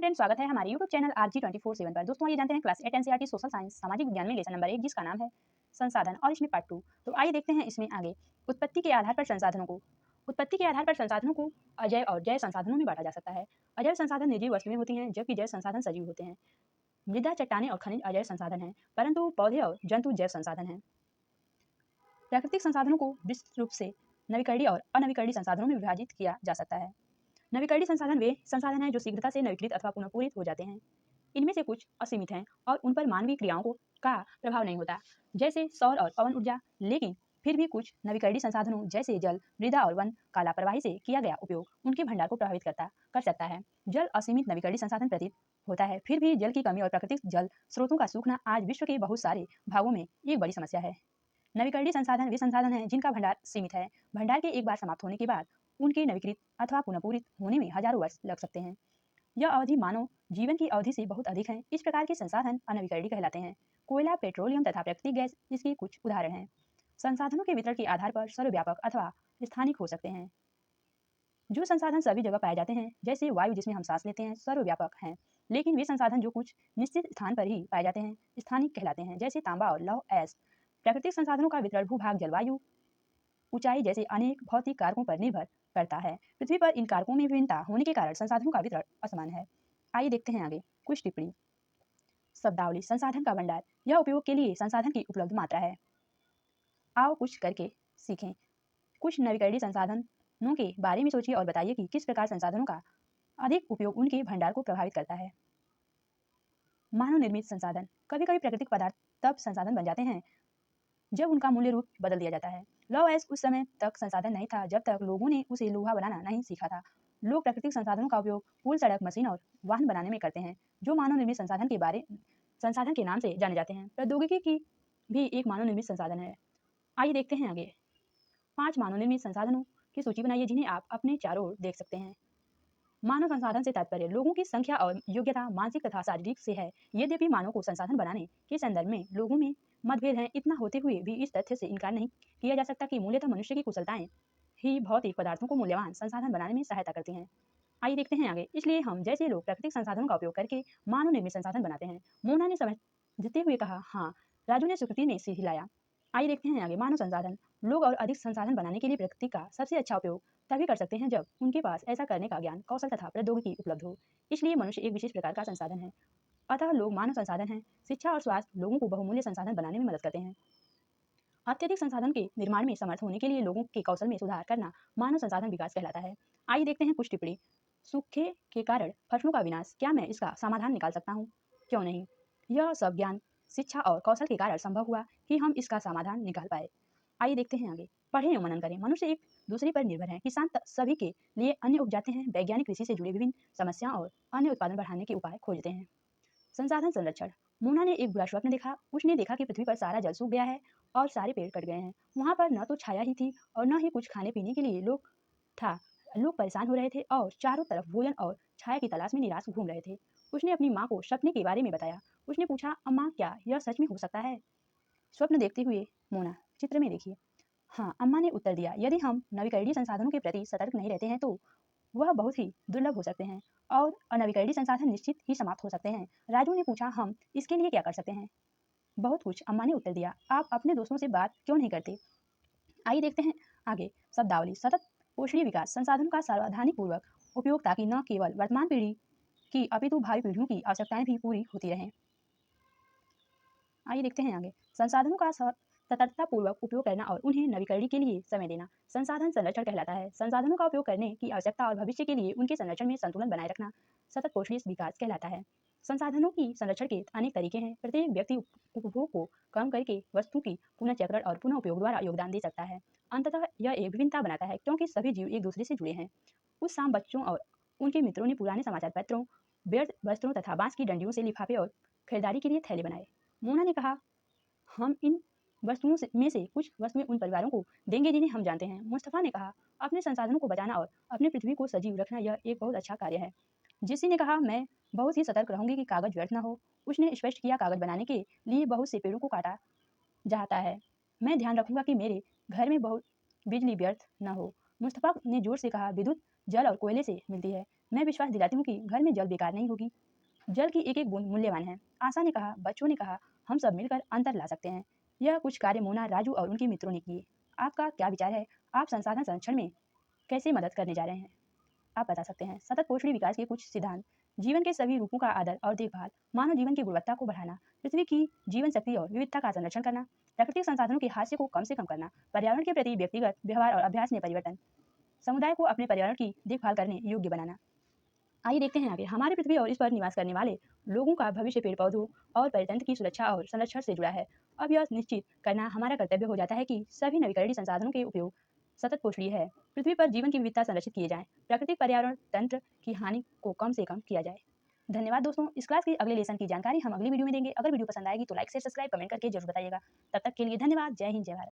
Student, स्वागत है हमारे YouTube चैनल RG24/7 पर। दोस्तों, ये जानते हैं क्लास 8 एनसीईआरटी सोशल साइंस सामाजिक विज्ञान में लेसन नंबर 1 जिसका नाम है संसाधन, और इसमें पार्ट 2। तो आइए देखते हैं इसमें आगे उत्पत्ति के आधार पर संसाधनों को अजैव और जैव संसाधनों में बांटा जा सकता है। अजैव संसाधन निर्जीव वस्तुएं होती हैं, जबकि जैव संसाधन सजीव होते हैं। मृदा, चट्टानें और खनिज अजैव संसाधन हैं, परंतु पौधे और जंतु जैव संसाधन हैं। प्राकृतिक संसाधनों को विस्तृत रूप से नवीकरणीय और अनवीकरणीय संसाधनों में विभाजित किया जा सकता है। नवीकरणीय संसाधन वे संसाधन हैं जो शीघ्रता से नवीकृत अथवा पुनर्पूरित हो जाते हैं। इनमें से कुछ असीमित हैं और उन पर मानवीय क्रियाओं का प्रभाव नहीं होता, जैसे सौर और पवन ऊर्जा। लेकिन फिर भी कुछ नवीकरणीय संसाधनों जैसे जल, मृदा और वन का लापरवाही से किया गया उपयोग उनके भंडार को प्रभावित कर सकता है। जल असीमित नवीकरणीय संसाधन प्रतीत होता है, फिर भी जल की कमी और प्राकृतिक जल स्रोतों का सूखना आज विश्व के बहुत सारे भागों में एक बड़ी समस्या है। नवीकरणीय संसाधन वे संसाधन हैं जिनका भंडार सीमित है। भंडार के एक बार समाप्त होने के बाद उनके नवीकृत अथवा पुनर्पूरित होने में हजारों वर्ष लग सकते हैं। यह अवधि मानव जीवन की अवधि से बहुत अधिक है। इस प्रकार के संसाधन अनवीकरणीय कहलाते हैं। कोयला, पेट्रोलियम तथा प्राकृतिक गैस इसके कुछ उदाहरण हैं। संसाधनों के वितरण के आधार पर सर्वव्यापक अथवा स्थानिक हो सकते हैं। जो संसाधन सभी जगह पाए जाते हैं, जैसे वायु जिसमें हम सांस लेते हैं, सर्वव्यापक हैं। लेकिन वे संसाधन जो कुछ निश्चित स्थान पर ही पाए जाते हैं, स्थानिक कहलाते हैं, जैसे तांबा और लौह अयस्क। प्राकृतिक संसाधनों का वितरण भूभाग, जलवायु, ऊंचाई जैसे अनेक भौतिक कारकों पर निर्भर करता है। पृथ्वी पर इन कारकों में विभिन्नता होने के कारण संसाधनों का वितरण असमान है। आइए देखते हैं आगे कुछ टिप्पणी। शब्दावली: संसाधन का भंडार, यह उपयोग के लिए संसाधन की उपलब्ध मात्रा है। आओ कुछ करके सीखें। कुछ नवीकरणीय संसाधनों के बारे में सोचिए और बताइए कि किस प्रकार संसाधनों का अधिक उपयोग उनके भंडार को प्रभावित करता है। मानव निर्मित संसाधन: कभी कभी प्राकृतिक पदार्थ तब संसाधन बन जाते हैं जब उनका मूल्य रूप बदल दिया जाता है। लौह अयस्क उस समय तक संसाधन नहीं था जब तक लोगों ने उसे लोहा बनाना नहीं सीखा था। लोग प्राकृतिक संसाधनों का उपयोग पुल, सड़क, मशीन और वाहन बनाने में करते हैं, जो मानव निर्मित संसाधन के नाम से जाने जाते हैं। प्रौद्योगिकी की भी एक मानव निर्मित संसाधन है। आइए देखते हैं आगे 5 मानव निर्मित संसाधनों की सूची बनाइए जिन्हें आप अपने चारों ओर देख सकते हैं। मानव संसाधन से तात्पर्य लोगों की संख्या और योग्यता मानसिक तथा शारीरिक से है। यद्यपि मानव को संसाधन बनाने के संदर्भ में लोगों में मतभेद हैं, इतना होते हुए भी इस तथ्य से इनकार नहीं किया जा सकता कि मूल्यतः मनुष्य की कुशलताएं ही भौतिक पदार्थों को मूल्यवान संसाधन बनाने में सहायता करती हैं। आइए देखते हैं आगे। इसलिए हम जैसे लोग प्राकृतिक संसाधनों का उपयोग करके मानव निर्मित संसाधन बनाते हैं। मोना ने समझते हुए कहा, हाँ। राजू ने स्वीकृति में सिर हिलाया। आइए देखते हैं आगे मानव संसाधन। लोग और अधिक संसाधन बनाने के लिए प्रकृति का सबसे अच्छा उपयोग तभी कर सकते हैं जब उनके पास ऐसा करने का ज्ञान, कौशल तथा प्रौद्योगिकी उपलब्ध हो। इसलिए मनुष्य एक विशेष प्रकार का संसाधन है। अतः लोग मानव संसाधन हैं। शिक्षा और स्वास्थ्य लोगों को बहुमूल्य संसाधन बनाने में मदद करते हैं। अत्यधिक संसाधन के निर्माण में समर्थ होने के लिए लोगों के कौशल में सुधार करना मानव संसाधन विकास कहलाता है। आइए देखते हैं कुछ टिप्पणी। सूखे के कारण फसलों का विनाश, क्या मैं इसका समाधान निकाल सकता हूँ? क्यों नहीं। यह सब ज्ञान, शिक्षा और कौशल के कारण संभव हुआ कि हम इसका समाधान निकाल पाए। आइए देखते हैं आगे। पढ़ें एवं मनन करें। मनुष्य एक दूसरे पर निर्भर है। किसान सभी के लिए अन्न उपजाते हैं। वैज्ञानिक कृषि से जुड़े विभिन्न समस्याओं और अन्य उत्पादन बढ़ाने के उपाय खोजते हैं। संसाधन संरक्षण। मोना ने एक बुरा स्वप्न देखा। उसने देखा कि पृथ्वी पर सारा जल सूख गया है और सारे पेड़ कट गए हैं। वहां पर न तो छाया ही थी और न ही कुछ खाने पीने के लिए लोग परेशान हो रहे थे और चारों तरफ भोजन और छाया की तलाश में निराश घूम रहे थे। उसने अपनी माँ को सपने के बारे में बताया। उसने पूछा, अम्मा, क्या यह सच में हो सकता है? स्वप्न देखते हुए मोना, चित्र में देखिए। हाँ, अम्मा ने उत्तर दिया, यदि हम नवीकरणीय संसाधनों के प्रति सतर्क नहीं रहते हैं तो वह बहुत ही दुर्लभ हो सकते हैं और अनवीकरणीय संसाधन निश्चित ही समाप्त हो सकते हैं। राजू ने पूछा, हम इसके लिए क्या कर सकते हैं? बहुत कुछ, अम्मा ने उत्तर दिया। आप अपने दोस्तों से बात क्यों नहीं करते? आइए देखते हैं आगे। शब्दावली: सतत पोषणीय विकास। संसाधनों का सावधानी पूर्वक उपयोग ताकि न केवल वर्तमान पीढ़ी की अपितु भावी पीढ़ियों की आवश्यकताएं भी पूरी होती रहें। आइए देखते हैं आगे। संसाधनों का सतर्कतापूर्वक उपयोग करना और उन्हें नवीकरण के लिए समय देना संसाधन संरक्षण कहलाता है। संसाधनों का उपयोग करने की आवश्यकता और भविष्य के लिए उनके संरक्षण में संतुलन बनाए रखना सतत पोषणीय विकास कहलाता है। संसाधनों की संरक्षण के अनेक तरीके हैं। प्रत्येक व्यक्ति उपभोग को कम करके वस्तु की पुनर्चक्रण और पुनः उपयोग द्वारा योगदान दे सकता है। अंततः यह एक विभिन्नता बनाता है क्योंकि सभी जीव एक दूसरे से जुड़े हैं। उस शाम बच्चों और उनके मित्रों ने पुराने समाचार पत्रों, व्यर्थ वस्त्रों तथा बांस की डंडियों से लिफाफे और खरीदारी के लिए थैले बनाए। मोना ने कहा, हम इन वस्तुओं में से कुछ वस्तुएं उन परिवारों को देंगे जिन्हें हम जानते हैं। मुस्तफा ने कहा, अपने संसाधनों को बचाना और अपनी पृथ्वी को सजीव रखना यह एक बहुत अच्छा कार्य है। जिसी ने कहा, मैं बहुत ही सतर्क रहूंगी कि कागज व्यर्थ न हो। उसने स्पष्ट किया, कागज बनाने के लिए बहुत से पेड़ों को काटा जाता है। मैं ध्यान रखूंगा कि मेरे घर में बहुत बिजली व्यर्थ न हो। मुस्तफा ने जोर से कहा, विद्युत जल और कोयले से मिलती है। मैं विश्वास दिलाती हूँ कि घर में जल बेकार नहीं होगी। जल की एक एक बूंद मूल्यवान है। आशा ने कहा, बच्चों ने कहा, हम सब मिलकर अंतर ला सकते हैं। यह कुछ कार्य मोना, राजू और उनके मित्रों ने किए। आपका क्या विचार है? आप संसाधन संरक्षण में कैसे मदद करने जा रहे हैं? आप बता सकते हैं। सतत पोषणी विकास के कुछ सिद्धांत: जीवन के सभी रूपों का आदर और देखभाल, मानव जीवन की गुणवत्ता को बढ़ाना, पृथ्वी की जीवन शक्ति और विविधता का संरक्षण करना, प्राकृतिक संसाधनों के हास्य को कम से कम करना, पर्यावरण के प्रति व्यक्तिगत व्यवहार और अभ्यास में परिवर्तन, समुदाय को अपने पर्यावरण की देखभाल करने योग्य बनाना। आइए देखते हैं आगे। हमारी पृथ्वी और इस पर निवास करने वाले लोगों का भविष्य पेड़ पौधों और परितंत्र की सुरक्षा और संरक्षण से जुड़ा है। अब यह निश्चित करना हमारा कर्तव्य हो जाता है कि सभी नवीकरणीय संसाधनों के उपयोग सतत पोषणीय है, पृथ्वी पर जीवन की विविधता संरक्षित किए जाएं, प्राकृतिक पर्यावरण तंत्र की हानि को कम से कम किया जाए। धन्यवाद दोस्तों। इस क्लास के अगले लेसन की जानकारी हम अगली वीडियो में देंगे। अगर वीडियो पसंद आएगी तो लाइक से सब्सक्राइब कमेंट करके जरूर बताइएगा। तब तक के लिए धन्यवाद। जय हिंद, जय भारत।